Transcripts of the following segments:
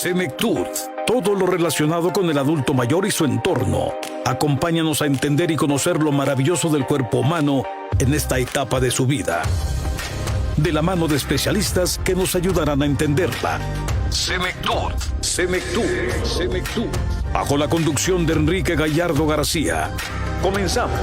Senectud, todo lo relacionado con el adulto mayor y su entorno. Acompáñanos a entender y conocer lo maravilloso del cuerpo humano en esta etapa de su vida. De la mano de especialistas que nos ayudarán a entenderla. Senectud, Senectud. Bajo la conducción de Enrique Gallardo García. Comenzamos.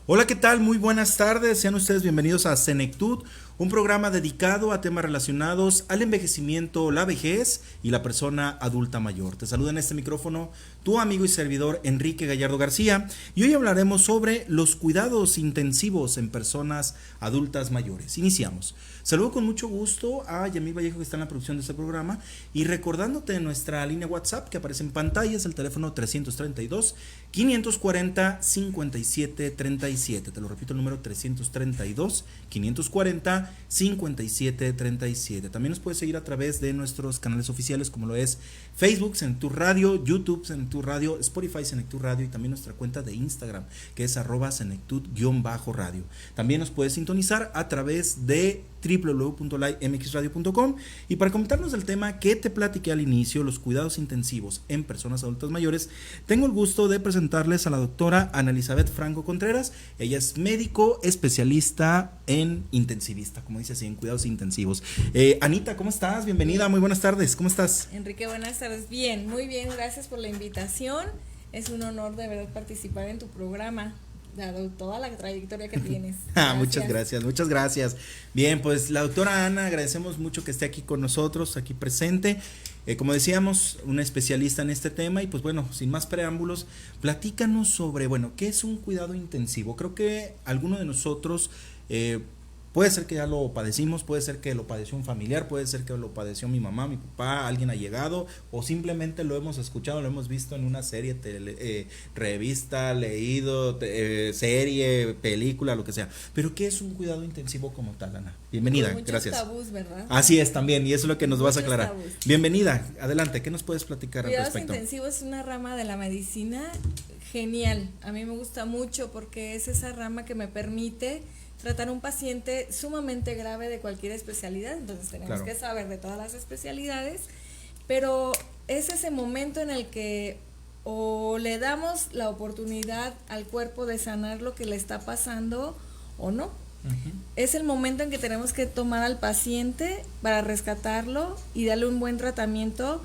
Hola, ¿qué tal? Muy buenas tardes. Sean ustedes bienvenidos a Senectud, un programa dedicado a temas relacionados al envejecimiento, la vejez y la persona adulta mayor. Te saluda en este micrófono tu amigo y servidor Enrique Gallardo García, y hoy hablaremos sobre los cuidados intensivos en personas adultas mayores. Iniciamos. Saludo con mucho gusto a Yamil Vallejo, que está en la producción de este programa, y recordándote nuestra línea WhatsApp que aparece en pantalla, es el teléfono 332-540-5737. Te lo repito, el número 332-540-5737. También nos puedes seguir a través de nuestros canales oficiales, como lo es Facebook, Senectud Radio, YouTube, Senectud Radio, Spotify, Senectud Radio, y también nuestra cuenta de Instagram, que es @senectud_radio. También nos puedes sintonizar a través de www.livemxradio.com. Y para comentarnos del tema que te platiqué al inicio, los cuidados intensivos en personas adultas mayores, tengo el gusto de presentarles a la doctora Ana Elizabeth Franco Contreras. Ella es médico especialista en intensivista, como dice así, en cuidados intensivos. Anita, ¿cómo estás? Bienvenida, muy buenas tardes, ¿cómo estás? Enrique, buenas tardes. Bien, muy bien, gracias por la invitación. Es un honor de verdad participar en tu programa, dado toda la trayectoria que tienes. Muchas gracias. Bien, pues la doctora Ana, agradecemos mucho que esté aquí con nosotros, aquí presente. Como decíamos, una especialista en este tema, y pues bueno, sin más preámbulos, platícanos sobre, ¿qué es un cuidado intensivo? Creo que alguno de nosotros, puede ser que ya lo padecimos, puede ser que lo padeció un familiar, puede ser que lo padeció mi mamá, mi papá, alguien allegado, o simplemente lo hemos escuchado, lo hemos visto en una serie, revista, leído, serie, película, lo que sea. Pero ¿qué es un cuidado intensivo como tal, Ana? Bienvenida, muchos gracias. Tabús, ¿verdad? Así es también, y eso es lo que nos vas a aclarar. Tabús. Bienvenida, adelante, ¿qué nos puedes platicar al Cuidados respecto? intensivos es una rama de la medicina genial. A mí me gusta mucho porque es esa rama que me permite tratar un paciente sumamente grave de cualquier especialidad. Entonces tenemos que saber de todas las especialidades, pero es ese momento en el que o le damos la oportunidad al cuerpo de sanar lo que le está pasando o no. Es el momento en que tenemos que tomar al paciente para rescatarlo y darle un buen tratamiento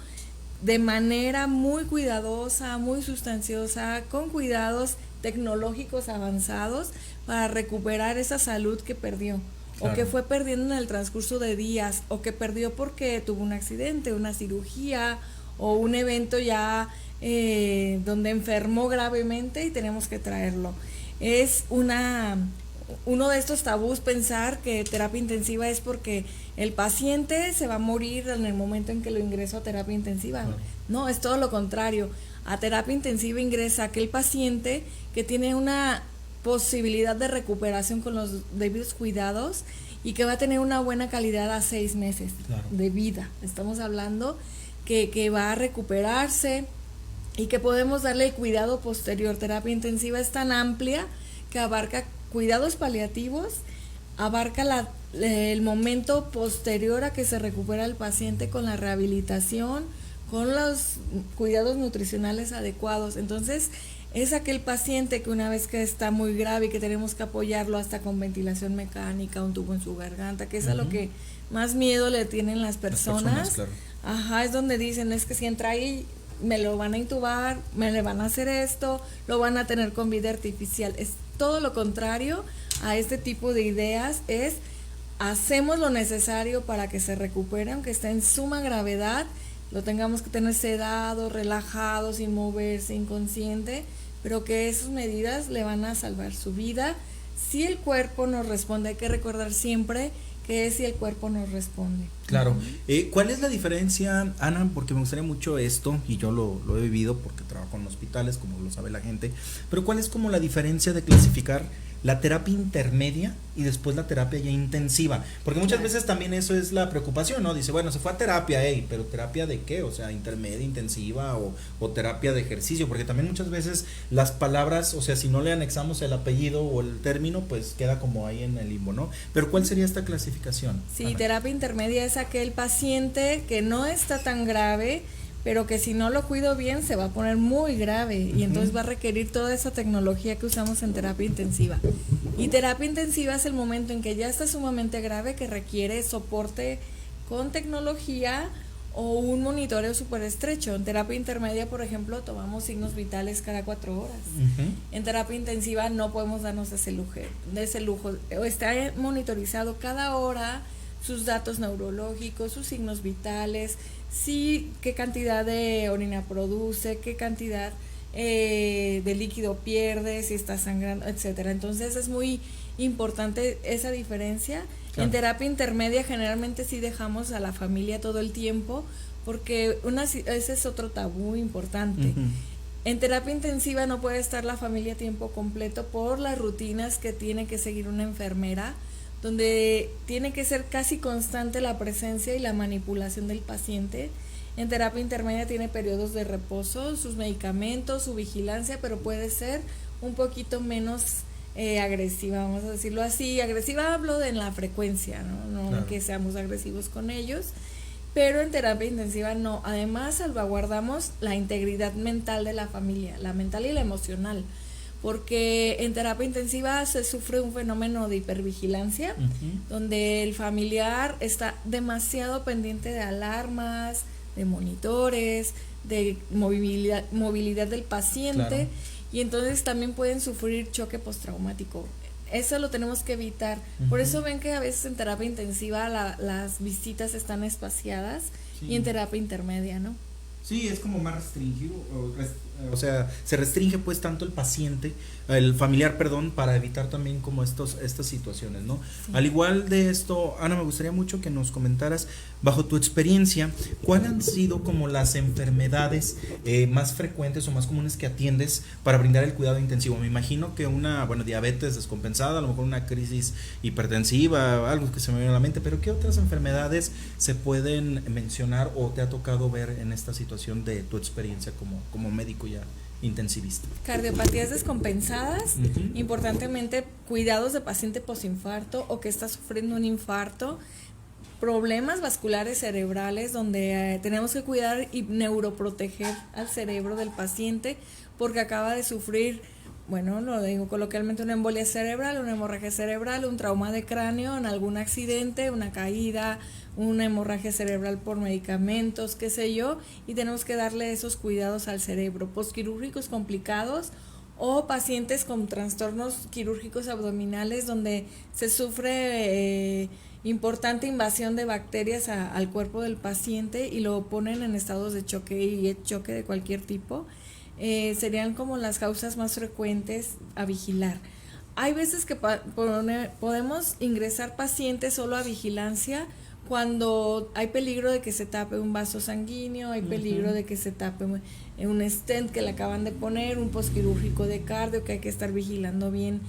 de manera muy cuidadosa, muy sustanciosa, con cuidados tecnológicos avanzados para recuperar esa salud que perdió, o que fue perdiendo en el transcurso de días, o que perdió porque tuvo un accidente, una cirugía o un evento ya donde enfermó gravemente y tenemos que traerlo. Es uno de estos tabús pensar que terapia intensiva es porque el paciente se va a morir en el momento en que lo ingreso a terapia intensiva. No, es todo lo contrario. A terapia intensiva ingresa aquel paciente que tiene una posibilidad de recuperación con los debidos cuidados y que va a tener una buena calidad a 6 meses de vida. Estamos hablando que va a recuperarse y que podemos darle el cuidado posterior. Terapia intensiva es tan amplia que abarca cuidados paliativos, abarca el momento posterior a que se recupera el paciente con la rehabilitación, con los cuidados nutricionales adecuados. Entonces, es aquel paciente que una vez que está muy grave y que tenemos que apoyarlo hasta con ventilación mecánica, un tubo en su garganta, que es a lo que más miedo le tienen las personas. Claro. Es donde dicen, es que si entra ahí, me lo van a intubar, me le van a hacer esto, lo van a tener con vida artificial. Es todo lo contrario a este tipo de ideas, hacemos lo necesario para que se recupere, aunque esté en suma gravedad, lo tengamos que tener sedado, relajado, sin moverse, inconsciente, pero que esas medidas le van a salvar su vida. Si el cuerpo nos responde, hay que recordar siempre que es si el cuerpo nos responde. Claro. ¿Cuál es la diferencia, Ana? Porque me gustaría mucho esto, y yo lo he vivido porque trabajo en hospitales, como lo sabe la gente, pero ¿cuál es como la diferencia de clasificar la terapia intermedia y después la terapia ya intensiva? Porque muchas veces también eso es la preocupación, ¿no? Dice, bueno, se fue a terapia, pero ¿terapia de qué? O sea, intermedia, intensiva o terapia de ejercicio, porque también muchas veces las palabras, o sea, si no le anexamos el apellido o el término, pues queda como ahí en el limbo, ¿no? Pero ¿cuál sería esta clasificación? Sí, Ana. terapia intermedia es aquel paciente que no está tan grave, pero que si no lo cuido bien se va a poner muy grave y entonces va a requerir toda esa tecnología que usamos en terapia intensiva. Y terapia intensiva es el momento en que ya está sumamente grave, que requiere soporte con tecnología o un monitoreo súper estrecho. En terapia intermedia, por ejemplo, tomamos signos vitales cada 4 horas. En terapia intensiva no podemos darnos ese lujo. Está monitorizado cada hora sus datos neurológicos, sus signos vitales, sí, qué cantidad de orina produce, qué cantidad de líquido pierde, si está sangrando, etcétera. Entonces es muy importante esa diferencia. Claro. En terapia intermedia generalmente sí dejamos a la familia todo el tiempo, porque ese es otro tabú importante. En terapia intensiva no puede estar la familia a tiempo completo por las rutinas que tiene que seguir una enfermera, donde tiene que ser casi constante la presencia y la manipulación del paciente. En terapia intermedia tiene periodos de reposo, sus medicamentos, su vigilancia, pero puede ser un poquito menos agresiva, vamos a decirlo así. Agresiva hablo de en la frecuencia, no claro, que seamos agresivos con ellos, pero en terapia intensiva no. Además salvaguardamos la integridad mental de la familia, la mental y la emocional, porque en terapia intensiva se sufre un fenómeno de hipervigilancia, donde el familiar está demasiado pendiente de alarmas, de monitores, de movilidad del paciente, claro, y entonces también pueden sufrir choque postraumático. Eso lo tenemos que evitar. Por eso ven que a veces en terapia intensiva las visitas están espaciadas, sí, y en terapia intermedia, ¿no? Sí, es como más restringido, o sea, se restringe pues tanto el familiar, para evitar también como estas situaciones, ¿no? Sí. Al igual de esto, Ana, me gustaría mucho que nos comentaras, bajo tu experiencia, ¿cuáles han sido como las enfermedades más frecuentes o más comunes que atiendes para brindar el cuidado intensivo? Me imagino que diabetes descompensada, a lo mejor una crisis hipertensiva, algo que se me viene a la mente, pero ¿qué otras enfermedades se pueden mencionar o te ha tocado ver en esta situación de tu experiencia como médico ya intensivista? Cardiopatías descompensadas, importantemente cuidados de paciente posinfarto o que está sufriendo un infarto, problemas vasculares cerebrales donde tenemos que cuidar y neuroproteger al cerebro del paciente porque acaba de sufrir, lo digo coloquialmente, una embolia cerebral, una hemorragia cerebral, un trauma de cráneo en algún accidente, una caída, una hemorragia cerebral por medicamentos, qué sé yo, y tenemos que darle esos cuidados al cerebro. Postquirúrgicos complicados o pacientes con trastornos quirúrgicos abdominales donde se sufre importante invasión de bacterias al cuerpo del paciente y lo ponen en estados de choque y choque de cualquier tipo. Serían como las causas más frecuentes a vigilar. Hay veces que podemos ingresar pacientes solo a vigilancia cuando hay peligro de que se tape un vaso sanguíneo, hay peligro de que se tape un stent que le acaban de poner, un postquirúrgico de cardio que hay que estar vigilando bien,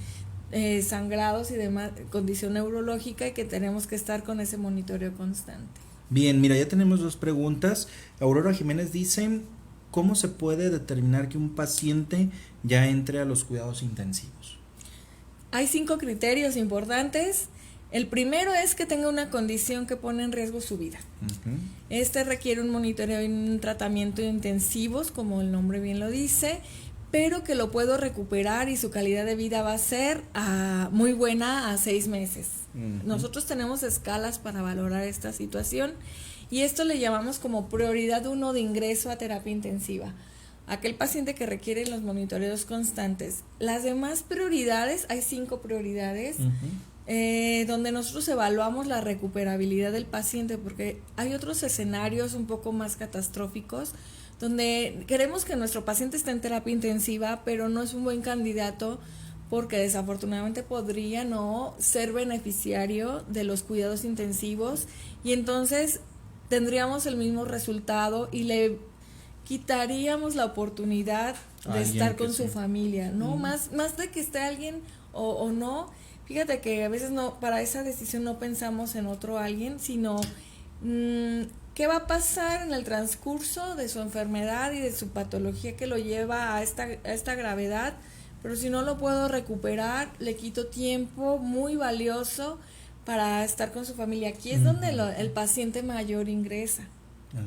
sangrados y demás, condición neurológica, y que tenemos que estar con ese monitoreo constante. Bien, mira, ya tenemos 2 preguntas. Aurora Jiménez dice, ¿cómo se puede determinar que un paciente ya entre a los cuidados intensivos? Hay 5 criterios importantes. El primero es que tenga una condición que pone en riesgo su vida. Este requiere un monitoreo y un tratamiento intensivos, como el nombre bien lo dice, pero que lo puedo recuperar y su calidad de vida va a ser muy buena a 6 meses. Nosotros tenemos escalas para valorar esta situación y esto le llamamos como prioridad 1 de ingreso a terapia intensiva. Aquel paciente que requiere los monitoreos constantes. Las demás prioridades, hay 5 prioridades, donde nosotros evaluamos la recuperabilidad del paciente, porque hay otros escenarios un poco más catastróficos donde queremos que nuestro paciente esté en terapia intensiva, pero no es un buen candidato porque desafortunadamente podría no ser beneficiario de los cuidados intensivos y entonces tendríamos el mismo resultado y le quitaríamos la oportunidad de estar con su familia, ¿no? Más de que esté alguien o no, fíjate que a veces no, para esa decisión no pensamos en otro alguien, sino qué va a pasar en el transcurso de su enfermedad y de su patología que lo lleva a esta gravedad, pero si no lo puedo recuperar, le quito tiempo muy valioso para estar con su familia. Aquí es donde el paciente mayor ingresa.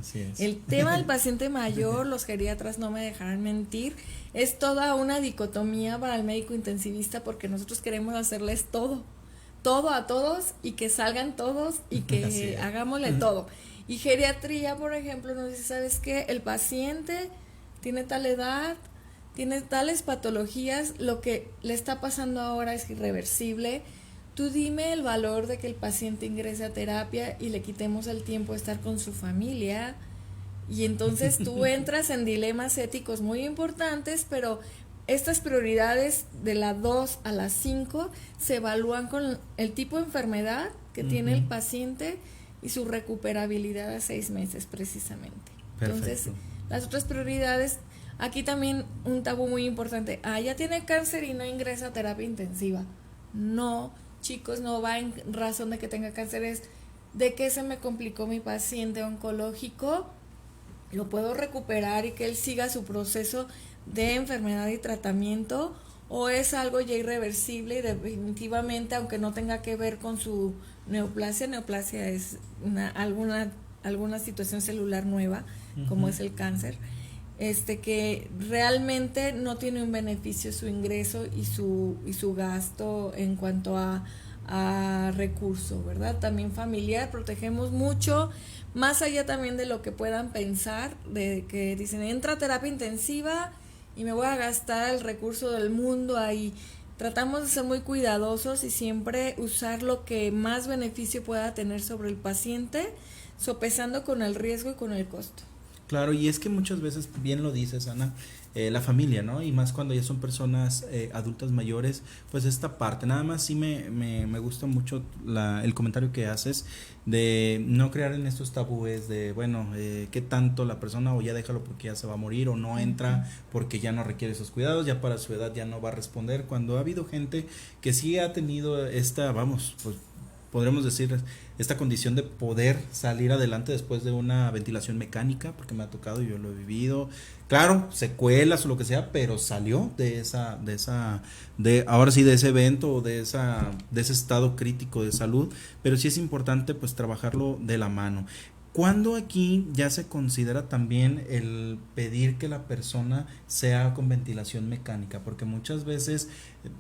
Así es. El tema del paciente mayor, los geriatras no me dejarán mentir, es toda una dicotomía para el médico intensivista porque nosotros queremos hacerles todo a todos y que salgan todos y que hagámosle todo. Y geriatría, por ejemplo, nos dice, ¿sabes qué? El paciente tiene tal edad, tiene tales patologías, lo que le está pasando ahora es irreversible. Tú dime el valor de que el paciente ingrese a terapia y le quitemos el tiempo de estar con su familia. Y entonces tú entras en dilemas éticos muy importantes, pero estas prioridades de la 2 a la 5 se evalúan con el tipo de enfermedad que tiene el paciente y su recuperabilidad a 6 meses precisamente. Perfecto. Entonces, las otras prioridades, aquí también un tabú muy importante, ya tiene cáncer y no ingresa a terapia intensiva. No, chicos, no va en razón de que tenga cáncer, es de que se me complicó mi paciente oncológico, lo puedo recuperar y que él siga su proceso de enfermedad y tratamiento, o es algo ya irreversible y definitivamente, aunque no tenga que ver con su neoplasia es alguna situación celular nueva, como es el cáncer, que realmente no tiene un beneficio su ingreso y su gasto en cuanto a recurso, ¿verdad? También familiar, protegemos mucho, más allá también de lo que puedan pensar, de que dicen, entra a terapia intensiva y me voy a gastar el recurso del mundo ahí. Tratamos de ser muy cuidadosos y siempre usar lo que más beneficio pueda tener sobre el paciente, sopesando con el riesgo y con el costo. Claro, y es que muchas veces, bien lo dices, Ana, la familia, ¿no? Y más cuando ya son personas adultas mayores, pues esta parte. Nada más sí me gusta mucho el comentario que haces de no crear en estos tabúes de, bueno, qué tanto la persona o ya déjalo porque ya se va a morir o no entra porque ya no requiere esos cuidados, ya para su edad ya no va a responder. Cuando ha habido gente que sí ha tenido pues podremos decir, esta condición de poder salir adelante después de una ventilación mecánica, porque me ha tocado y yo lo he vivido, claro, secuelas o lo que sea, pero salió de ahora sí de ese evento o de ese estado crítico de salud, pero sí es importante pues trabajarlo de la mano. ¿Cuándo aquí ya se considera también el pedir que la persona sea con ventilación mecánica? Porque muchas veces,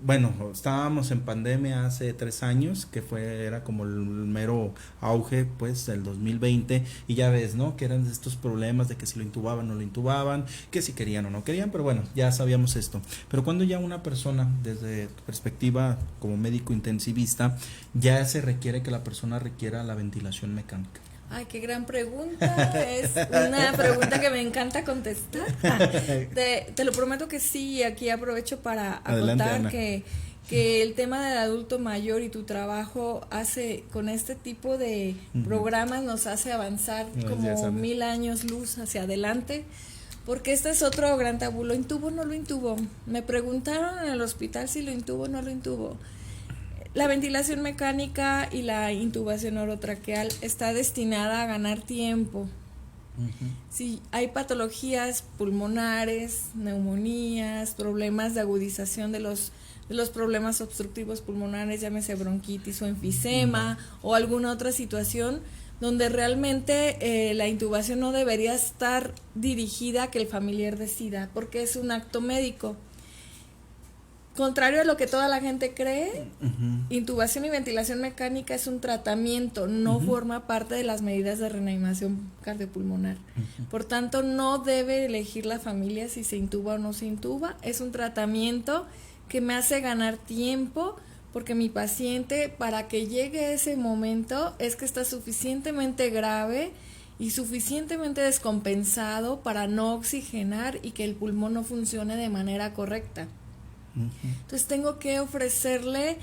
bueno, estábamos en pandemia hace 3 años, que era como el mero auge, pues, del 2020, y ya ves, ¿no? Que eran estos problemas de que si lo intubaban o no lo intubaban, que si querían o no querían, pero bueno, ya sabíamos esto. Pero cuando ya una persona, desde tu perspectiva como médico intensivista, ya se requiere que la persona requiera la ventilación mecánica. Ay, qué gran pregunta, es una pregunta que me encanta contestar. Te lo prometo que sí, aquí aprovecho para acotar que el tema del adulto mayor y tu trabajo con este tipo de programas nos hace avanzar como 1000 años luz hacia adelante, porque este es otro gran tabú, ¿lo intubo o no lo intubo? Me preguntaron en el hospital si lo intubo o no lo intubo. La ventilación mecánica y la intubación orotraqueal está destinada a ganar tiempo. Si hay patologías pulmonares, neumonías, problemas de agudización de los problemas obstructivos pulmonares, llámese bronquitis o enfisema o alguna otra situación donde realmente la intubación no debería estar dirigida a que el familiar decida, porque es un acto médico. Contrario a lo que toda la gente cree, intubación y ventilación mecánica es un tratamiento, no forma parte de las medidas de reanimación cardiopulmonar. Por tanto, no debe elegir la familia si se intuba o no se intuba. Es un tratamiento que me hace ganar tiempo, porque mi paciente, para que llegue ese momento, es que está suficientemente grave y suficientemente descompensado para no oxigenar y que el pulmón no funcione de manera correcta. Entonces tengo que ofrecerle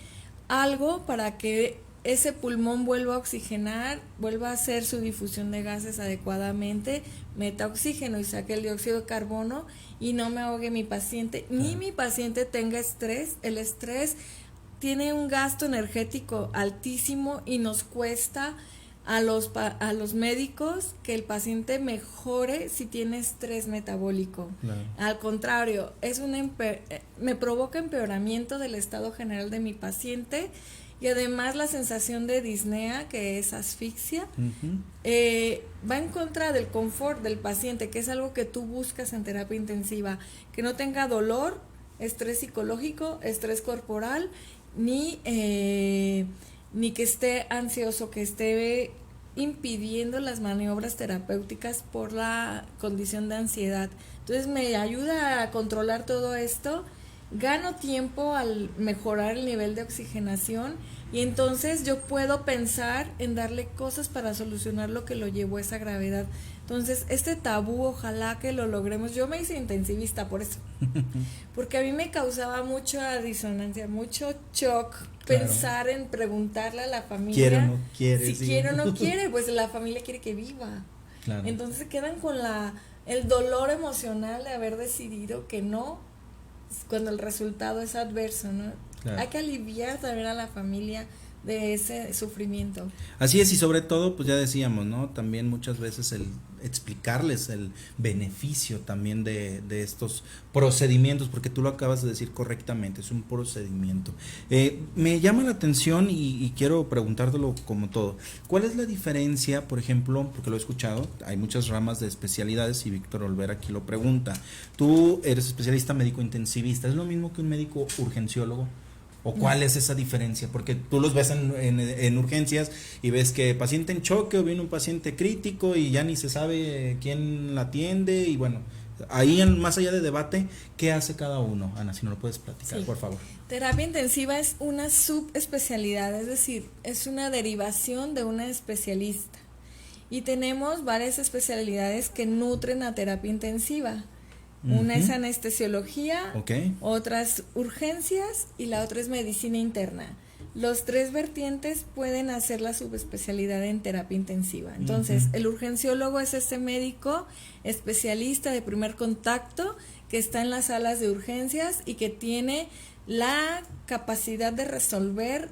algo para que ese pulmón vuelva a oxigenar, vuelva a hacer su difusión de gases adecuadamente, meta oxígeno y saque el dióxido de carbono y no me ahogue mi paciente, ni mi paciente tenga estrés. El estrés tiene un gasto energético altísimo y nos cuesta a los médicos que el paciente mejore si tiene estrés metabólico. Claro. Al contrario, me provoca empeoramiento del estado general de mi paciente. Y además la sensación de disnea, que es asfixia, va en contra del confort del paciente, que es algo que tú buscas en terapia intensiva, que no tenga dolor, estrés psicológico, estrés corporal, ni que esté ansioso, que esté impidiendo las maniobras terapéuticas por la condición de ansiedad. Entonces me ayuda a controlar todo esto. Gano tiempo al mejorar el nivel de oxigenación y entonces yo puedo pensar en darle cosas para solucionar lo que lo llevó a esa gravedad. Entonces, este tabú, ojalá que lo logremos. Yo me hice intensivista por eso, porque a mí me causaba mucha disonancia, mucho shock pensar en preguntarle a la familia quiere o no quiere, si quiere o no quiere, pues la familia quiere que viva. Claro. Entonces quedan con el dolor emocional de haber decidido que no, cuando el resultado es adverso, ¿no? Claro. Hay que aliviar también a la familia de ese sufrimiento. Así es, y sobre todo, pues ya decíamos, ¿no? También muchas veces el explicarles el beneficio también de estos procedimientos, porque tú lo acabas de decir correctamente, es un procedimiento. Me llama la atención y quiero preguntártelo como todo. ¿Cuál es la diferencia, por ejemplo, porque lo he escuchado, hay muchas ramas de especialidades y Víctor Olvera aquí lo pregunta, tú eres especialista médico intensivista, ¿es lo mismo que un médico urgenciólogo? ¿O cuál es esa diferencia? Porque tú los ves en urgencias y ves que paciente en choque o viene un paciente crítico y ya ni se sabe quién la atiende y bueno, ahí más allá de debate, ¿qué hace cada uno? Ana, si no lo puedes platicar, por favor. Terapia intensiva es una subespecialidad, es decir, es una derivación de una especialista y tenemos varias especialidades que nutren a terapia intensiva. Una es anestesiología, otra es urgencias y la otra es medicina interna. Los tres vertientes pueden hacer la subespecialidad en terapia intensiva. Entonces, el urgenciólogo es este médico especialista de primer contacto que está en las salas de urgencias y que tiene la capacidad de resolver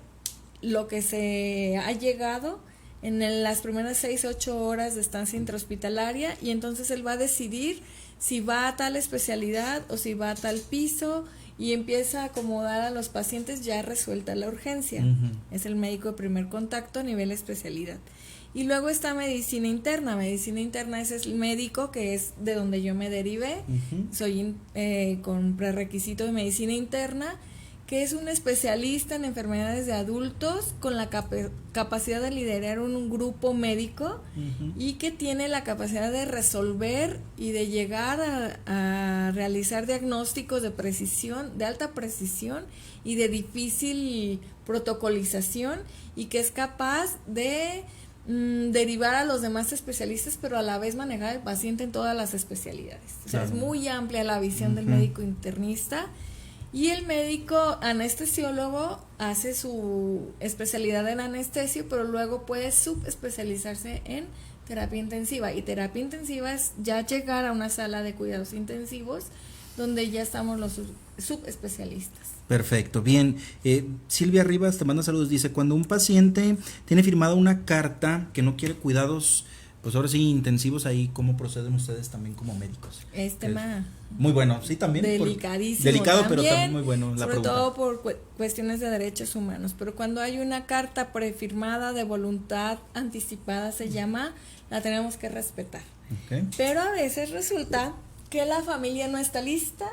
lo que se ha llegado en las primeras 6-8 horas de estancia intrahospitalaria y entonces él va a decidir si va a tal especialidad o si va a tal piso y empieza a acomodar a los pacientes ya resuelta la urgencia. Es el médico de primer contacto a nivel especialidad. Y luego está medicina interna. Medicina interna es el médico que es de donde yo me derivé. Soy con prerequisito de medicina interna, que es un especialista en enfermedades de adultos con la capacidad de liderar un grupo médico y que tiene la capacidad de resolver y de llegar a realizar diagnósticos de precisión, de alta precisión y de difícil protocolización y que es capaz de derivar a los demás especialistas, pero a la vez manejar al paciente en todas las especialidades. O sea, es muy amplia la visión del médico internista. Y el médico anestesiólogo hace su especialidad en anestesio, pero luego puede subespecializarse en terapia intensiva. Y terapia intensiva es ya llegar a una sala de cuidados intensivos donde ya estamos los subespecialistas. Perfecto, bien. Silvia Rivas te manda saludos, dice, cuando un paciente tiene firmada una carta que no quiere cuidados, pues ahora sí, intensivos, ahí, ¿cómo proceden ustedes también como médicos? Muy bueno, sí, también. Delicadísimo. Delicado, también, pero también muy bueno la pregunta. Sobre todo por cuestiones de derechos humanos. Pero cuando hay una carta prefirmada de voluntad anticipada, se llama, la tenemos que respetar. Pero a veces resulta que la familia no está lista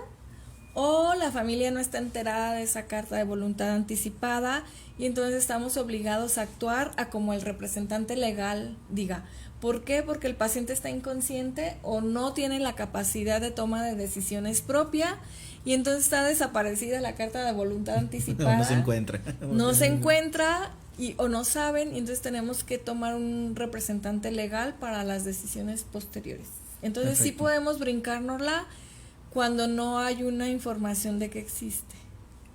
o la familia no está enterada de esa carta de voluntad anticipada y entonces estamos obligados a actuar a como el representante legal diga. ¿Por qué? Porque el paciente está inconsciente o no tiene la capacidad de toma de decisiones propia y entonces está desaparecida la carta de voluntad anticipada. No se encuentra. No se encuentra o no saben y entonces tenemos que tomar un representante legal para las decisiones posteriores. Entonces sí podemos brincárnosla cuando no hay una información de que existe.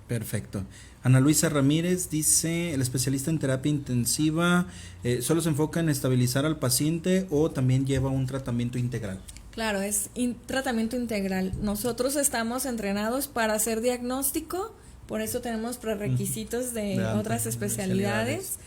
Perfecto. Ana Luisa Ramírez dice, el especialista en terapia intensiva solo se enfoca en estabilizar al paciente o también lleva un tratamiento integral. Claro, es tratamiento integral. Nosotros estamos entrenados para hacer diagnóstico, por eso tenemos prerequisitos de otras especialidades.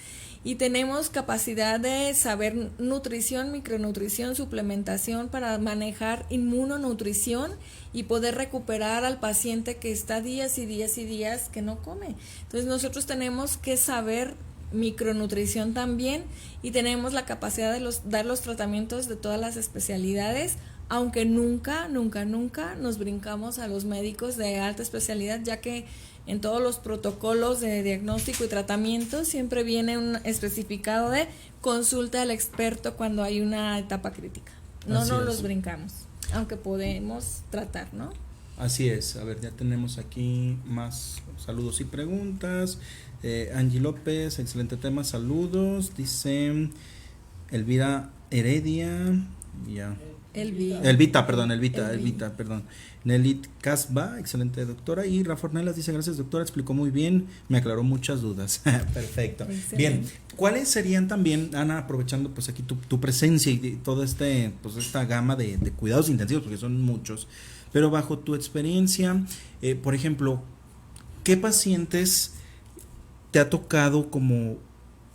Y tenemos capacidad de saber nutrición, micronutrición, suplementación para manejar inmunonutrición y poder recuperar al paciente que está días y días y días que no come. Entonces nosotros tenemos que saber micronutrición también y tenemos la capacidad de dar los tratamientos de todas las especialidades, aunque nunca nos brincamos a los médicos de alta especialidad, ya que en todos los protocolos de diagnóstico y tratamiento siempre viene un especificado de consulta al experto cuando hay una etapa crítica. No nos los brincamos, aunque podemos tratar, ¿no? Así es. A ver, ya tenemos aquí más saludos y preguntas. Angie López, excelente tema, saludos. Dice Elvira Heredia, ya. Elvita, perdón. Nelit Casba, excelente doctora. Y Rafa Ornelas dice, gracias doctora, explicó muy bien, me aclaró muchas dudas. Perfecto. Excelente. Bien, ¿cuáles serían también, Ana, aprovechando pues aquí tu presencia y toda pues esta gama de cuidados intensivos, porque son muchos, pero bajo tu experiencia, por ejemplo, ¿qué pacientes te ha tocado como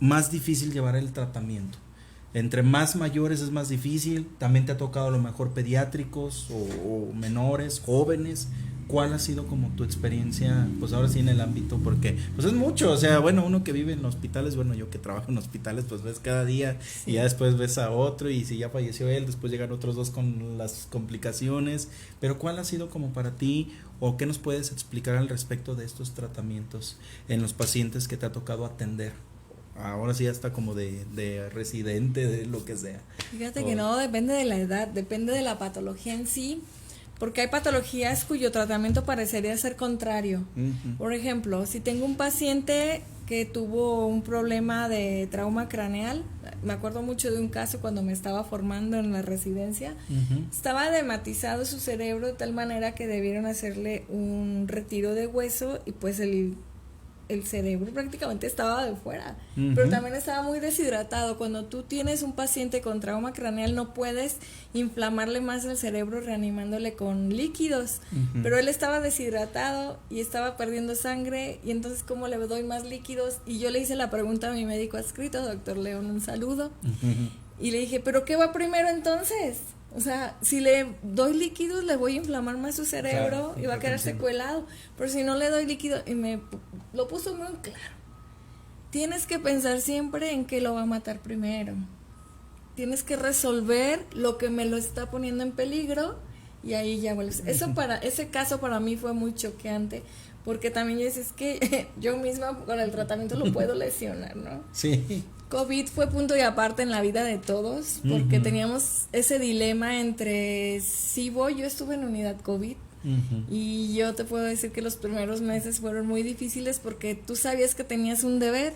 más difícil llevar el tratamiento? Entre más mayores es más difícil, también te ha tocado a lo mejor pediátricos o menores, jóvenes. ¿Cuál ha sido como tu experiencia, pues ahora sí en el ámbito? Porque pues es mucho, o sea, bueno, uno que vive en hospitales, bueno, yo que trabajo en hospitales, pues ves cada día y ya después ves a otro y si ya falleció él, después llegan otros dos con las complicaciones, pero ¿cuál ha sido como para ti o qué nos puedes explicar al respecto de estos tratamientos en los pacientes que te ha tocado atender? Ahora sí hasta como de residente, de lo que sea. Fíjate que no, depende de la edad, depende de la patología en sí, porque hay patologías cuyo tratamiento parecería ser contrario. Uh-huh. Por ejemplo, si tengo un paciente que tuvo un problema de trauma craneal, me acuerdo mucho de un caso cuando me estaba formando en la residencia, uh-huh. Estaba edematizado su cerebro de tal manera que debieron hacerle un retiro de hueso y pues el cerebro prácticamente estaba de fuera, uh-huh. Pero también estaba muy deshidratado. Cuando tú tienes un paciente con trauma craneal no puedes inflamarle más el cerebro reanimándole con líquidos, uh-huh. Pero él estaba deshidratado y estaba perdiendo sangre y entonces ¿cómo le doy más líquidos? Y yo le hice la pregunta a mi médico adscrito, doctor León, un saludo, uh-huh. Y le dije, ¿pero qué va primero entonces? O sea, si le doy líquidos le voy a inflamar más su cerebro, claro, y va a quedar secuelado. Pero si no le doy líquido, y me lo puso muy claro. Tienes que pensar siempre en qué lo va a matar primero. Tienes que resolver lo que me lo está poniendo en peligro y ahí ya vuelves. Ese caso para mí fue muy choqueante porque también yo decía, es que yo misma con el tratamiento lo puedo lesionar, ¿no? Sí. COVID fue punto y aparte en la vida de todos, porque uh-huh. Teníamos ese dilema entre yo estuve en unidad COVID, uh-huh. Y yo te puedo decir que los primeros meses fueron muy difíciles porque tú sabías que tenías un deber,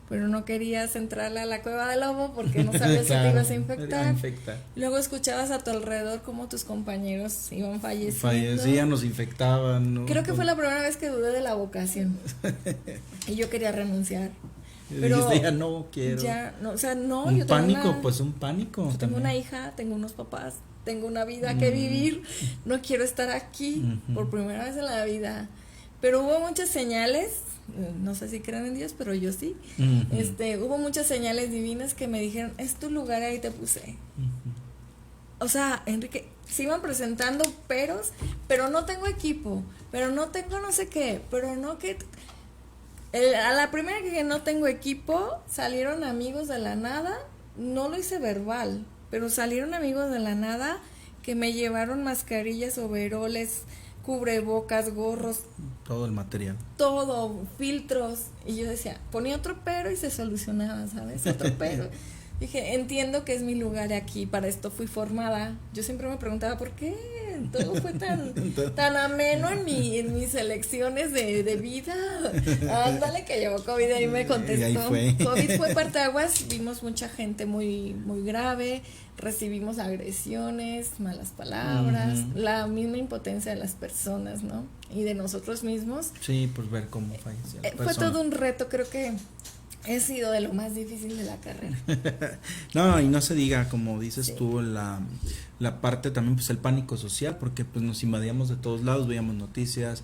pero no querías entrar a la cueva del lobo porque no sabías claro, si te ibas a infectar. Luego escuchabas a tu alrededor cómo tus compañeros iban falleciendo. Fallecían, nos infectaban, ¿no? Creo que fue la primera vez que dudé de la vocación y yo quería renunciar. Pero dijiste, ya no quiero. Ya, no, o sea, no, un yo pánico, pues un pánico. Yo tengo una hija, tengo unos papás, tengo una vida que vivir, no quiero estar aquí por primera vez en la vida. Pero hubo muchas señales, no sé si creen en Dios, pero yo sí. Hubo muchas señales divinas que me dijeron, es tu lugar, ahí te puse. O sea, Enrique, se iban presentando pero no tengo equipo, pero no tengo no sé qué, pero no que... A la primera que no tengo equipo, salieron amigos de la nada, no lo hice verbal, pero salieron amigos de la nada que me llevaron mascarillas, overoles, cubrebocas, gorros. Todo el material. Todo, filtros. Y yo decía, ponía otro pero y se solucionaba, ¿sabes? Otro pero. Dije, entiendo que es mi lugar aquí, para esto fui formada. Yo siempre me preguntaba, ¿por qué todo fue tan ameno en mis elecciones de vida. Ándale, que llevó COVID y ahí me contestó. Ahí fue. COVID fue parteaguas, vimos mucha gente muy, muy grave, recibimos agresiones, malas palabras, la misma impotencia de las personas, ¿no? Y de nosotros mismos. Sí, pues ver cómo fallecía la Fue persona. todo un reto, creo que he sido de lo más difícil de la carrera. No, y no se diga, como dices Sí. tú, la parte también, pues el pánico social, porque pues nos invadíamos de todos lados, veíamos noticias,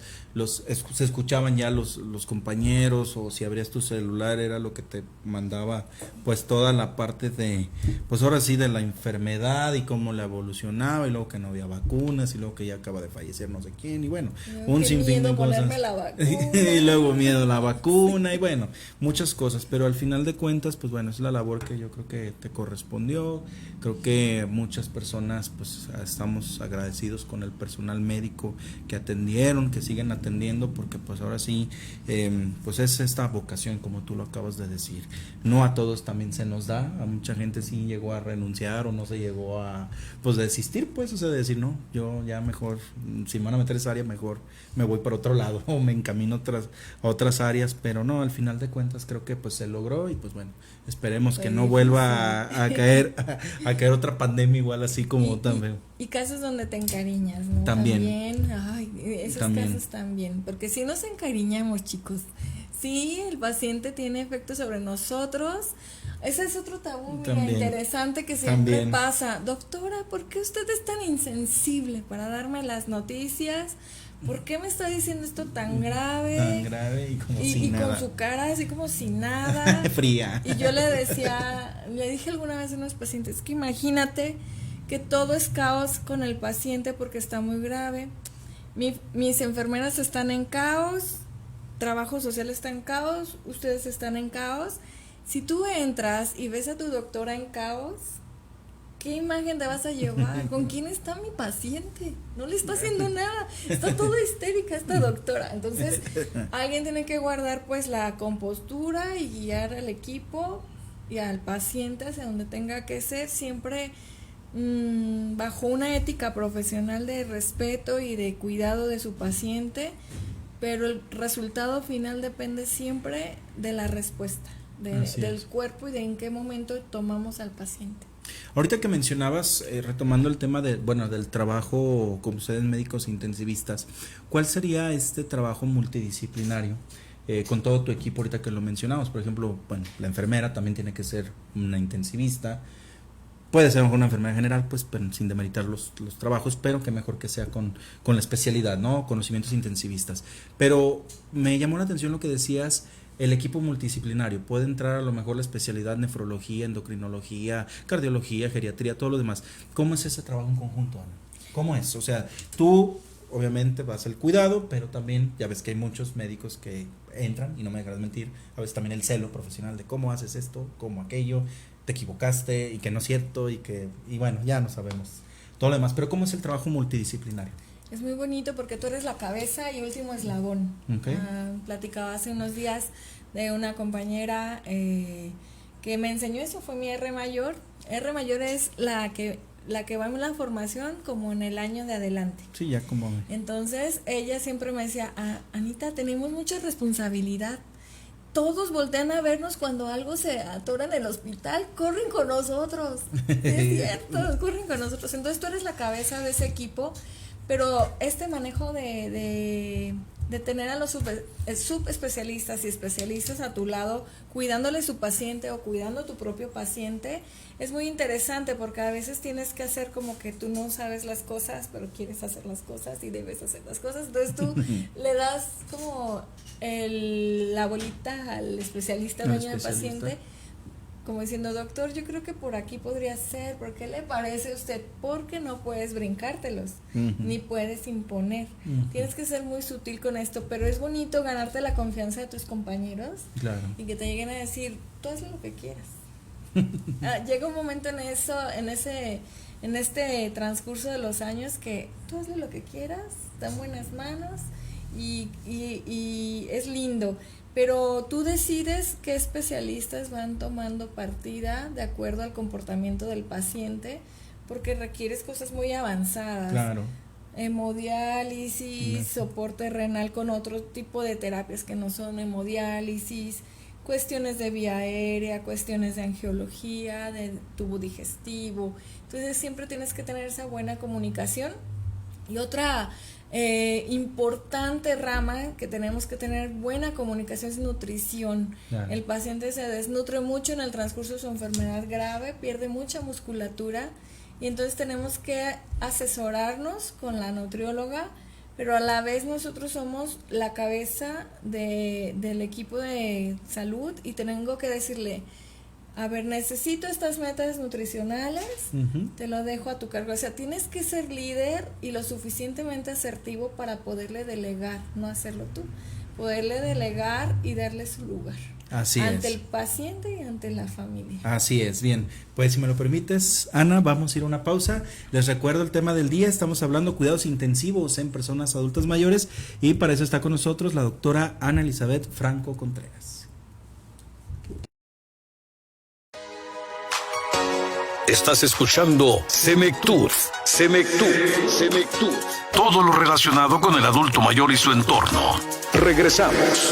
se escuchaban ya los compañeros, o si abrías tu celular era lo que te mandaba pues toda la parte de, pues ahora sí, de la enfermedad y cómo la evolucionaba, y luego que no había vacunas, y luego que ya acaba de fallecer no sé quién, y bueno, un sinfín de cosas. Ponerme la vacuna. Y luego miedo a la vacuna, y bueno, muchas cosas, pero al final de cuentas, pues bueno, es la labor que yo creo que te correspondió. Creo que muchas personas pues estamos agradecidos con el personal médico que atendieron, que siguen atendiendo, porque pues ahora sí, pues es esta vocación, como tú lo acabas de decir. No a todos también se nos da, a mucha gente sí llegó a renunciar o no se llegó a pues desistir, pues, o sea, decir, no, yo ya mejor, si me van a meter esa área, mejor me voy para otro lado o me encamino a otras áreas, pero no, al final de cuentas creo que pues se logró, y pues bueno, esperemos que no vuelva a caer otra pandemia igual así como también. Y casos donde te encariñas, ¿no? También. Ay, esos También. casos también, porque si nos encariñamos, chicos, sí, el paciente tiene efecto sobre nosotros. Ese es otro tabú mira, interesante que siempre pasa. Doctora, ¿por qué usted es tan insensible para darme las noticias? ¿Por qué me está diciendo esto tan grave? Tan grave y como si nada. Y con su cara así como si nada. Fría. Y yo le dije alguna vez a unos pacientes que imagínate que todo es caos con el paciente porque está muy grave. Mis enfermeras están en caos, trabajo social está en caos, ustedes están en caos. Si tú entras y ves a tu doctora en caos, ¿qué imagen te vas a llevar? ¿Con quién está mi paciente? No le está haciendo nada, está toda histérica esta doctora. Entonces, alguien tiene que guardar pues la compostura y guiar al equipo y al paciente hacia donde tenga que ser, siempre bajo una ética profesional de respeto y de cuidado de su paciente, pero el resultado final depende siempre de la respuesta, del cuerpo y de en qué momento tomamos al paciente. Ahorita que mencionabas, retomando el tema del trabajo con ustedes médicos intensivistas, ¿cuál sería este trabajo multidisciplinario con todo tu equipo ahorita que lo mencionamos? Por ejemplo, bueno, la enfermera también tiene que ser una intensivista, puede ser una enfermera general, pues pero sin demeritar los trabajos, pero que mejor que sea con la especialidad, ¿no? Conocimientos intensivistas. Pero me llamó la atención lo que decías. El equipo multidisciplinario puede entrar a lo mejor la especialidad nefrología, endocrinología, cardiología, geriatría, todo lo demás. ¿Cómo es ese trabajo en conjunto, Ana? ¿Cómo es? O sea, tú obviamente vas al cuidado, pero también ya ves que hay muchos médicos que entran, y no me dejarás mentir, a veces también el celo profesional de cómo haces esto, cómo aquello, te equivocaste y que no es cierto y bueno, ya no sabemos todo lo demás. Pero ¿cómo es el trabajo multidisciplinario? Es muy bonito porque tú eres la cabeza y último eslabón. Okay. Platicaba hace unos días de una compañera que me enseñó eso, fue mi R mayor. R mayor es la que va en la formación como en el año de adelante. Sí, ya como. Entonces ella siempre me decía, Anita, tenemos mucha responsabilidad. Todos voltean a vernos cuando algo se atora en el hospital, corren con nosotros. Es cierto, corren con nosotros. Entonces tú eres la cabeza de ese equipo. Pero este manejo de tener a los subespecialistas y especialistas a tu lado, cuidándole su paciente o cuidando tu propio paciente, es muy interesante porque a veces tienes que hacer como que tú no sabes las cosas, pero quieres hacer las cosas y debes hacer las cosas. Entonces tú le das como la bolita al especialista, dueño del paciente, como diciendo, doctor, yo creo que por aquí podría ser, ¿por qué le parece a usted? Porque no puedes brincártelos, ni puedes imponer. Tienes que ser muy sutil con esto, pero es bonito ganarte la confianza de tus compañeros. Claro. Y que te lleguen a decir, tú haz lo que quieras. Llega un momento en este transcurso de los años que tú hazle lo que quieras, está en buenas manos y es lindo. Pero tú decides qué especialistas van tomando partida de acuerdo al comportamiento del paciente, porque requieres cosas muy avanzadas. Claro. hemodiálisis, soporte renal con otro tipo de terapias que no son hemodiálisis, cuestiones de vía aérea, cuestiones de angiología, de tubo digestivo. Entonces siempre tienes que tener esa buena comunicación. Y otra importante rama que tenemos que tener buena comunicación es nutrición. Claro. El paciente se desnutre mucho en el transcurso de su enfermedad grave, pierde mucha musculatura y entonces tenemos que asesorarnos con la nutrióloga, pero a la vez nosotros somos la cabeza del equipo de salud y tengo que decirle, a ver, necesito estas metas nutricionales, te lo dejo a tu cargo. O sea, tienes que ser líder y lo suficientemente asertivo para poderle delegar, no hacerlo tú, poderle delegar y darle su lugar. Así ante el paciente y ante la familia. Así es, bien, pues si me lo permites, Ana, vamos a ir a una pausa. Les recuerdo el tema del día, estamos hablando cuidados intensivos en personas adultas mayores y para eso está con nosotros la doctora Ana Elizabeth Franco Contreras. Estás escuchando Semectud. Todo lo relacionado con el adulto mayor y su entorno. Regresamos.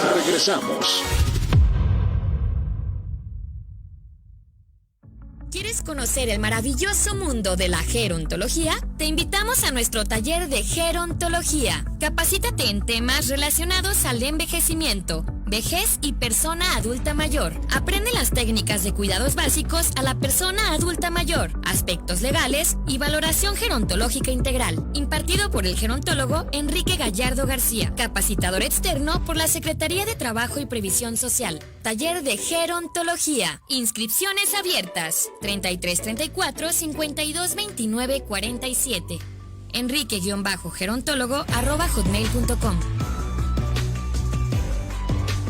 ¿Quieres conocer el maravilloso mundo de la gerontología? Te invitamos a nuestro taller de gerontología. Capacítate en temas relacionados al envejecimiento, vejez y persona adulta mayor. Aprende las técnicas de cuidados básicos a la persona adulta mayor, aspectos legales y valoración gerontológica integral. Impartido por el gerontólogo Enrique Gallardo García, capacitador externo por la Secretaría de Trabajo y Previsión Social. Taller de gerontología. Inscripciones abiertas. 3334-5229-47. Enrique-gerontólogo@hotmail.com.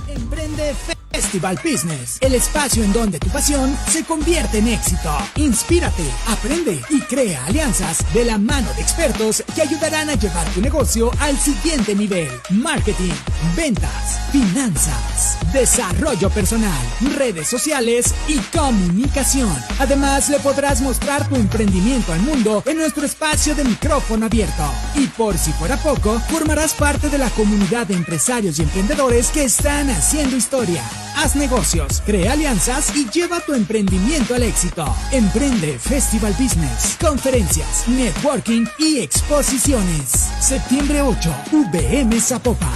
Emprende Festival Business, el espacio en donde tu pasión se convierte en éxito. Inspírate, aprende y crea alianzas de la mano de expertos que ayudarán a llevar tu negocio al siguiente nivel. Marketing, ventas, finanzas, desarrollo personal, redes sociales y comunicación. Además, le podrás mostrar tu emprendimiento al mundo en nuestro espacio de micrófono abierto. Y por si fuera poco, formarás parte de la comunidad de empresarios y emprendedores que están haciendo historia. Haz negocios, crea alianzas y lleva tu emprendimiento al éxito. Emprende Festival Business, conferencias, networking y exposiciones. Septiembre 8, UVM Zapopan.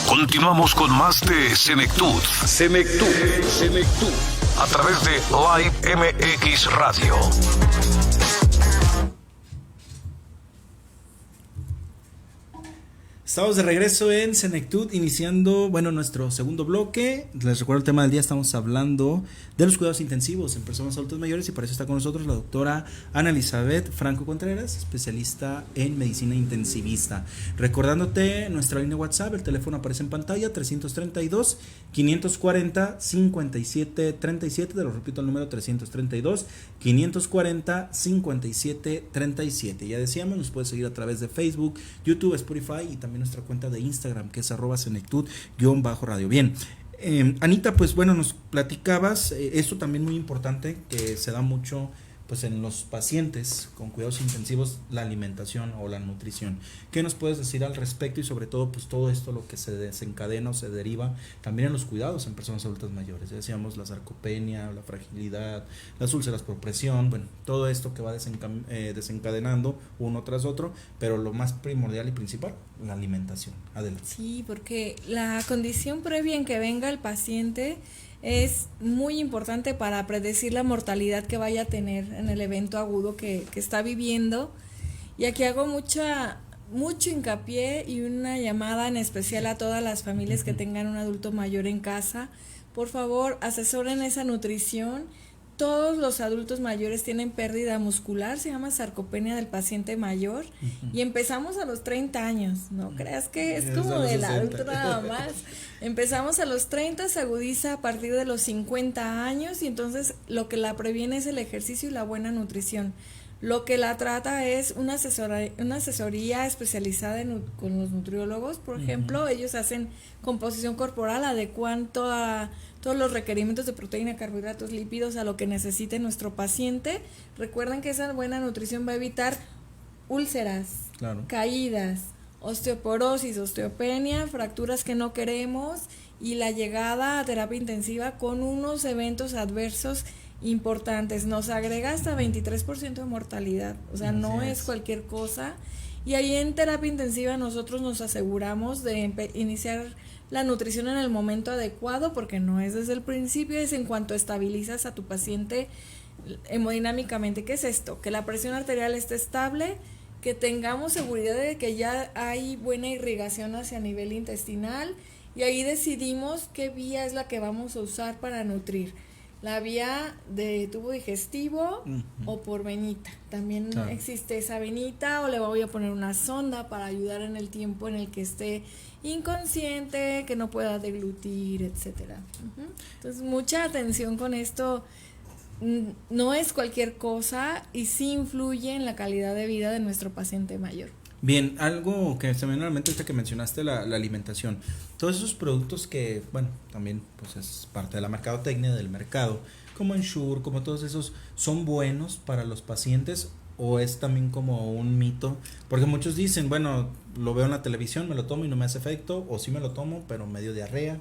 Continuamos con más de Semectud. A través de Live MX Radio. Estamos de regreso en Senectud, iniciando, nuestro segundo bloque. Les recuerdo el tema del día, estamos hablando de los cuidados intensivos en personas adultas mayores y para eso está con nosotros la doctora Ana Elizabeth Franco Contreras, especialista en medicina intensivista. Recordándote nuestra línea de WhatsApp, el teléfono aparece en pantalla, 332-540-5737, te lo repito el número 332-540-5737. Ya decíamos, nos puedes seguir a través de Facebook, YouTube, Spotify y también nuestra cuenta de Instagram que es @senectud_radio. Bien, Anita, pues nos platicabas esto también muy importante que se da mucho pues en los pacientes con cuidados intensivos, la alimentación o la nutrición. ¿Qué nos puedes decir al respecto y sobre todo pues todo esto lo que se desencadena o se deriva también en los cuidados en personas adultas mayores? Ya decíamos la sarcopenia, la fragilidad, las úlceras por presión, todo esto que va desencadenando uno tras otro, pero lo más primordial y principal, la alimentación. Adelante. Sí, porque la condición previa en que venga el paciente es muy importante para predecir la mortalidad que vaya a tener en el evento agudo que está viviendo. Y aquí hago mucho hincapié y una llamada en especial a todas las familias que tengan un adulto mayor en casa. Por favor, asesoren esa nutrición. Todos los adultos mayores tienen pérdida muscular, se llama sarcopenia del paciente mayor, y empezamos a los 30 años, no creas que es como del adulto nada más. Empezamos a los 30, se agudiza a partir de los 50 años y entonces lo que la previene es el ejercicio y la buena nutrición. Lo que la trata es una asesoría especializada con los nutriólogos, por ejemplo. Ellos hacen composición corporal, adecuando a todos los requerimientos de proteína, carbohidratos, lípidos a lo que necesite nuestro paciente. Recuerden que esa buena nutrición va a evitar úlceras, caídas, osteoporosis, osteopenia, fracturas que no queremos y la llegada a terapia intensiva con unos eventos adversos importantes. Nos agrega hasta 23% de mortalidad, o sea, no es cualquier cosa. Y ahí en terapia intensiva nosotros nos aseguramos de iniciar la nutrición en el momento adecuado, porque no es desde el principio, es en cuanto estabilizas a tu paciente hemodinámicamente. ¿Qué es esto? Que la presión arterial esté estable, que tengamos seguridad de que ya hay buena irrigación hacia nivel intestinal, y ahí decidimos qué vía es la que vamos a usar para nutrir. La vía de tubo digestivo o por venita. También existe esa venita, o le voy a poner una sonda para ayudar en el tiempo en el que esté inconsciente, que no pueda deglutir, etcétera. Entonces, mucha atención con esto. No es cualquier cosa y sí influye en la calidad de vida de nuestro paciente mayor. Bien, algo que se me viene a la mente que mencionaste, la alimentación. Todos esos productos que, bueno, también pues es parte de la mercadotecnia del mercado, como Ensure, como todos esos, ¿son buenos para los pacientes o es también como un mito? Porque muchos dicen, bueno, lo veo en la televisión, me lo tomo y no me hace efecto, o sí me lo tomo, pero medio diarrea.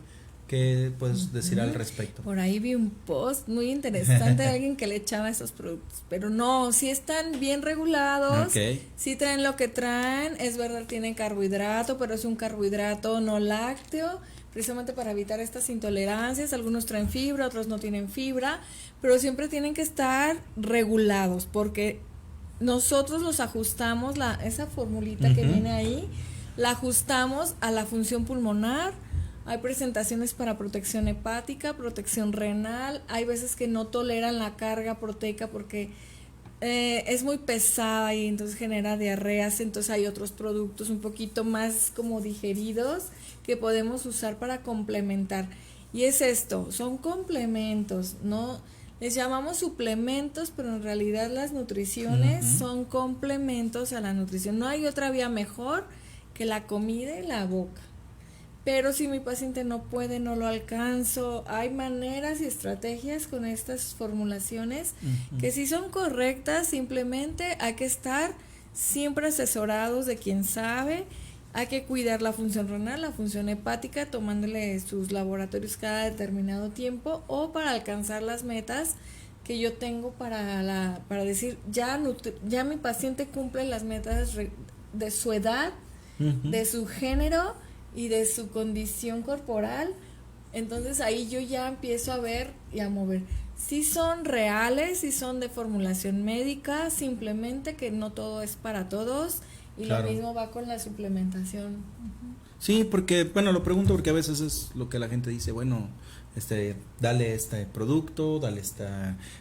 ¿Qué puedes decir al respecto? Por ahí vi un post muy interesante de alguien que le echaba esos productos, pero no, sí están bien regulados, sí traen lo que traen, es verdad, tienen carbohidrato, pero es un carbohidrato no lácteo, precisamente para evitar estas intolerancias. Algunos traen fibra, otros no tienen fibra, pero siempre tienen que estar regulados, porque nosotros los ajustamos, esa formulita que viene ahí, la ajustamos a la función pulmonar. Hay presentaciones para protección hepática, protección renal. Hay veces que no toleran la carga proteica porque es muy pesada y entonces genera diarreas. Entonces hay otros productos un poquito más como digeridos que podemos usar para complementar. Y es esto, son complementos, no les llamamos suplementos, pero en realidad las nutriciones son complementos a la nutrición. No hay otra vía mejor que la comida y la boca. Pero si mi paciente no puede, no lo alcanzo, hay maneras y estrategias con estas formulaciones que si son correctas, simplemente hay que estar siempre asesorados de quien sabe. Hay que cuidar la función renal, la función hepática, tomándole sus laboratorios cada determinado tiempo, o para alcanzar las metas que yo tengo para decir, ya mi paciente cumple las metas de su edad, de su género y de su condición corporal. Entonces ahí yo ya empiezo a ver y a mover si son reales, si son de formulación médica, simplemente que no todo es para todos, y lo mismo va con la suplementación. Sí, porque, bueno, lo pregunto porque a veces es lo que la gente dice, bueno, dale este producto, dale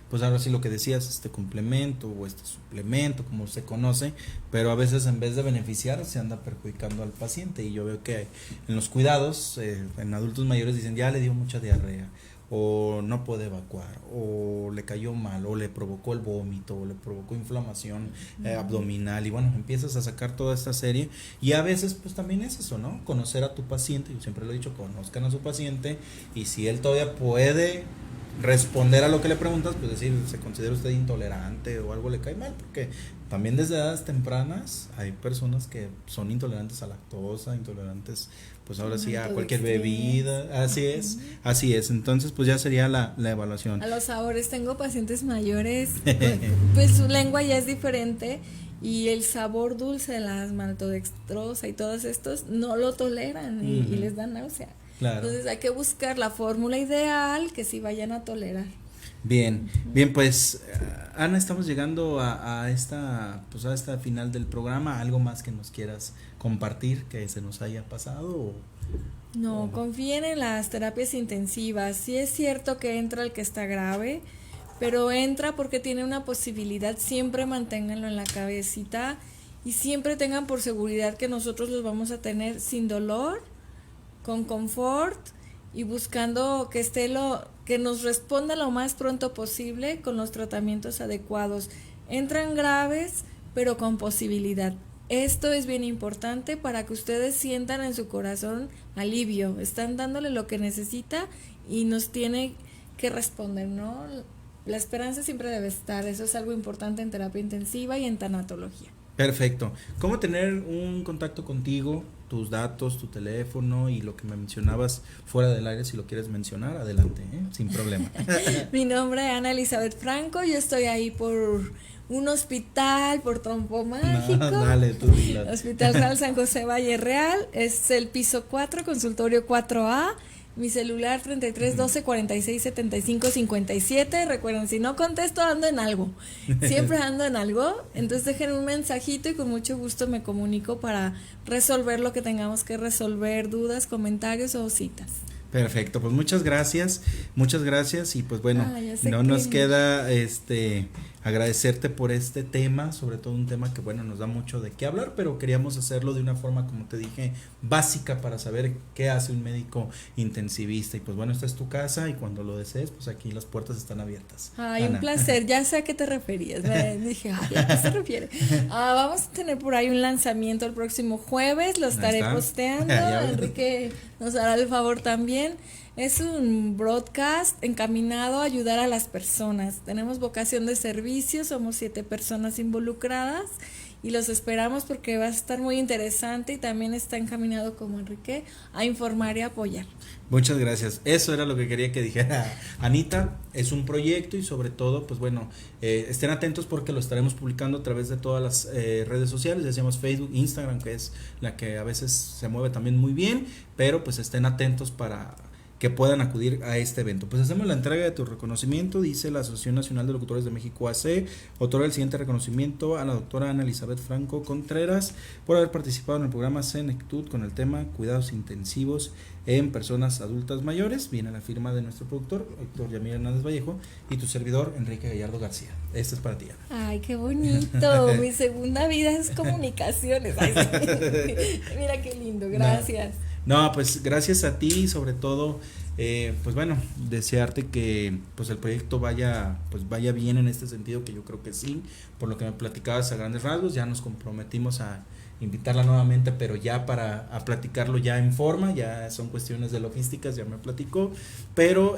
pues ahora sí lo que decías, este complemento o este suplemento, como se conoce, pero a veces en vez de beneficiar se anda perjudicando al paciente. Y yo veo que en los cuidados, en adultos mayores dicen, ya le dio mucha diarrea, o no puede evacuar, o le cayó mal, o le provocó el vómito, o le provocó inflamación abdominal, y bueno, empiezas a sacar toda esta serie. Y a veces pues también es eso, ¿no? Conocer a tu paciente. Yo siempre lo he dicho, conozcan a su paciente, y si él todavía puede responder a lo que le preguntas, pues decir, ¿se considera usted intolerante o algo le cae mal? Porque también desde edades tempranas hay personas que son intolerantes a lactosa, intolerantes pues ahora sí a cualquier bebida. Así es. Entonces pues ya sería la evaluación. A los sabores, tengo pacientes mayores, pues su lengua ya es diferente y el sabor dulce de la maltodextrosa y todos estos no lo toleran y les da náusea. Claro. Entonces hay que buscar la fórmula ideal que sí vayan a tolerar. Bien, pues Ana, estamos llegando a esta final del programa. ¿Algo más que nos quieras compartir que se nos haya pasado? No, confíen en las terapias intensivas. Sí es cierto que entra el que está grave, pero entra porque tiene una posibilidad. Siempre manténganlo en la cabecita y siempre tengan por seguridad que nosotros los vamos a tener sin dolor, con confort y buscando que nos responda lo más pronto posible con los tratamientos adecuados. Entran graves, pero con posibilidad. Esto es bien importante para que ustedes sientan en su corazón alivio. Están dándole lo que necesita y nos tiene que responder, ¿no? La esperanza siempre debe estar. Eso es algo importante en terapia intensiva y en tanatología. Perfecto. ¿Cómo tener un contacto contigo? Tus datos, tu teléfono y lo que me mencionabas fuera del aire, si lo quieres mencionar, adelante, sin problema. Mi nombre es Ana Elizabeth Franco, yo estoy ahí por un hospital, por Trompo Mágico. Dale, tú, Hospital Real San José Valle Real, es el piso 4, consultorio 4A. Mi celular 33 12 46 75 57. Recuerden, si no contesto, ando en algo. Siempre ando en algo. Entonces dejen un mensajito y con mucho gusto me comunico para resolver lo que tengamos que resolver, dudas, comentarios o citas. Perfecto, pues muchas gracias y pues bueno, no nos queda agradecerte por este tema, sobre todo un tema que bueno, nos da mucho de qué hablar, pero queríamos hacerlo de una forma, como te dije, básica para saber qué hace un médico intensivista y pues bueno, esta es tu casa y cuando lo desees, pues aquí las puertas están abiertas. Ay, Ana. Un placer, ya sé a qué te referías, me dije, ay, ¿a qué se refiere? Vamos a tener por ahí un lanzamiento el próximo jueves, lo estaré posteando, Enrique nos hará el favor también. Es un broadcast encaminado a ayudar a las personas. Tenemos vocación de servicio, somos 7 personas involucradas y los esperamos porque va a estar muy interesante y también está encaminado, como Enrique, a informar y apoyar. Muchas gracias, eso era lo que quería que dijera Anita, es un proyecto y sobre todo, pues bueno, estén atentos porque lo estaremos publicando a través de todas las redes sociales, decíamos Facebook, Instagram, que es la que a veces se mueve también muy bien, pero pues estén atentos para que puedan acudir a este evento. Pues hacemos la entrega de tu reconocimiento, dice la Asociación Nacional de Locutores de México AC, otorga el siguiente reconocimiento a la doctora Ana Elizabeth Franco Contreras por haber participado en el programa Senectud con el tema Cuidados Intensivos en Personas Adultas Mayores. Viene la firma de nuestro productor, Héctor Yamir Hernández Vallejo, y tu servidor, Enrique Gallardo García. Este es para ti, Ana. Ay, qué bonito, mi segunda vida es comunicaciones. Ay, sí. Mira qué lindo, gracias. No, pues gracias a ti, sobre todo, pues bueno, desearte que pues el proyecto vaya bien en este sentido, que yo creo que sí, por lo que me platicabas a grandes rasgos, ya nos comprometimos a invitarla nuevamente, pero ya a platicarlo ya en forma, ya son cuestiones de logísticas, ya me platicó, pero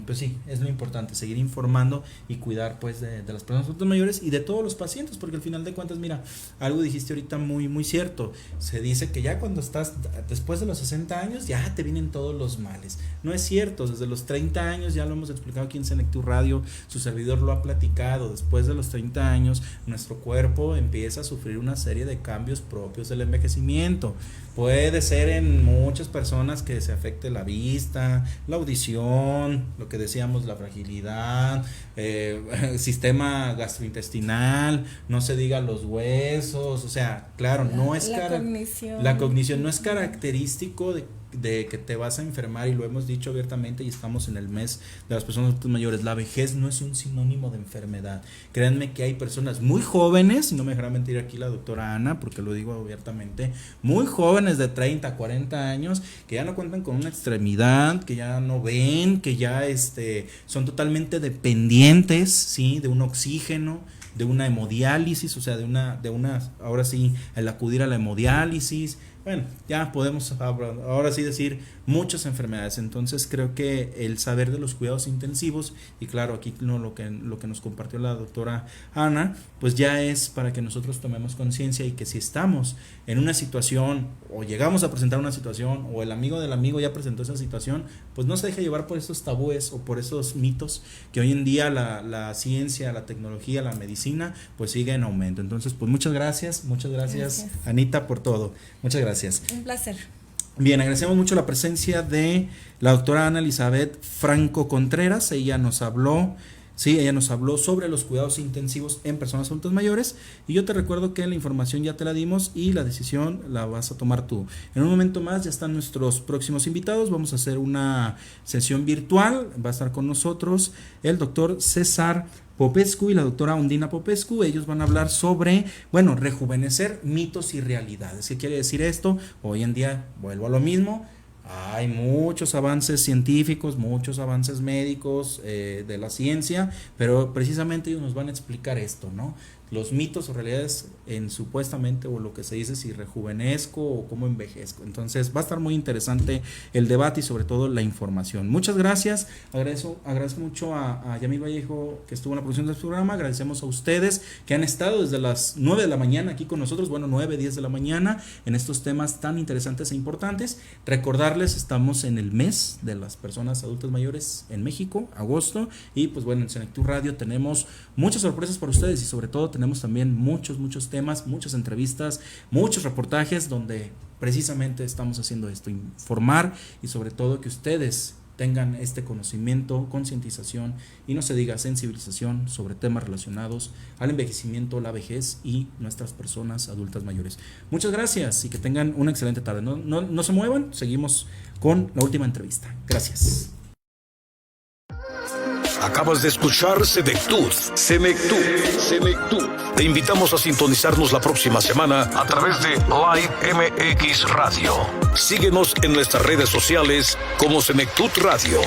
pues sí, es lo importante, seguir informando y cuidar pues de las personas adultas mayores y de todos los pacientes, porque al final de cuentas, mira, algo dijiste ahorita muy, muy cierto, se dice que ya cuando estás después de los 60 años, ya te vienen todos los males, no es cierto, desde los 30 años, ya lo hemos explicado aquí en Senectu Radio, su servidor lo ha platicado, después de los 30 años, nuestro cuerpo empieza a sufrir una serie de cambios propios del envejecimiento. Puede ser en muchas personas que se afecte la vista, la audición, lo que decíamos, la fragilidad, sistema gastrointestinal, no se diga los huesos, o sea, claro, no es la cognición no es característico de que te vas a enfermar, y lo hemos dicho abiertamente y estamos en el mes de las personas adultas mayores. La vejez no es un sinónimo de enfermedad. Créanme que hay personas muy jóvenes, y no me dejará mentir aquí la doctora Ana porque lo digo abiertamente, muy jóvenes de 30, 40 años que ya no cuentan con una extremidad, que ya no ven, que ya son totalmente dependientes, ¿sí?, de un oxígeno, de una hemodiálisis, o sea, de una ahora sí, el acudir a la hemodiálisis. Bueno, ya podemos ahora sí decir muchas enfermedades. Entonces creo que el saber de los cuidados intensivos, y claro, aquí lo que nos compartió la doctora Ana, pues ya es para que nosotros tomemos conciencia, y que si estamos en una situación o llegamos a presentar una situación, o el amigo del amigo ya presentó esa situación, pues no se deje llevar por esos tabúes o por esos mitos que hoy en día la ciencia, la tecnología, la medicina pues sigue en aumento. Entonces pues muchas gracias Anita por todo, muchas gracias. Un placer. Bien, agradecemos mucho la presencia de la doctora Ana Elizabeth Franco Contreras. Ella nos habló sobre los cuidados intensivos en personas adultas mayores, y yo te recuerdo que la información ya te la dimos y la decisión la vas a tomar tú. En un momento más ya están nuestros próximos invitados, vamos a hacer una sesión virtual, va a estar con nosotros el doctor César Popescu y la doctora Undina Popescu. Ellos van a hablar sobre, rejuvenecer mitos y realidades. ¿Qué quiere decir esto? Hoy en día, vuelvo a lo mismo, Hay muchos avances científicos, muchos avances médicos de la ciencia, pero precisamente ellos nos van a explicar esto, ¿no? Los mitos o realidades en supuestamente, o lo que se dice, si rejuvenezco o cómo envejezco. Entonces va a estar muy interesante el debate y sobre todo la información. Muchas gracias, agradezco mucho a Yamil Vallejo, que estuvo en la producción del programa. Agradecemos a ustedes que han estado desde las 9 de la mañana aquí con nosotros, 9, 10 de la mañana, en estos temas tan interesantes e importantes. Recordarles, estamos en el mes de las personas adultas mayores en México, agosto, y pues bueno, en Senectud Radio tenemos muchas sorpresas para ustedes y sobre todo tenemos también muchos temas, muchas entrevistas, muchos reportajes donde precisamente estamos haciendo esto, informar y sobre todo que ustedes tengan este conocimiento, concientización y no se diga sensibilización sobre temas relacionados al envejecimiento, la vejez y nuestras personas adultas mayores. Muchas gracias y que tengan una excelente tarde. No se muevan, seguimos con la última entrevista. Gracias. Acabas de escuchar Senectud. Te invitamos a sintonizarnos la próxima semana a través de Live MX Radio. Síguenos en nuestras redes sociales como Senectud Radio.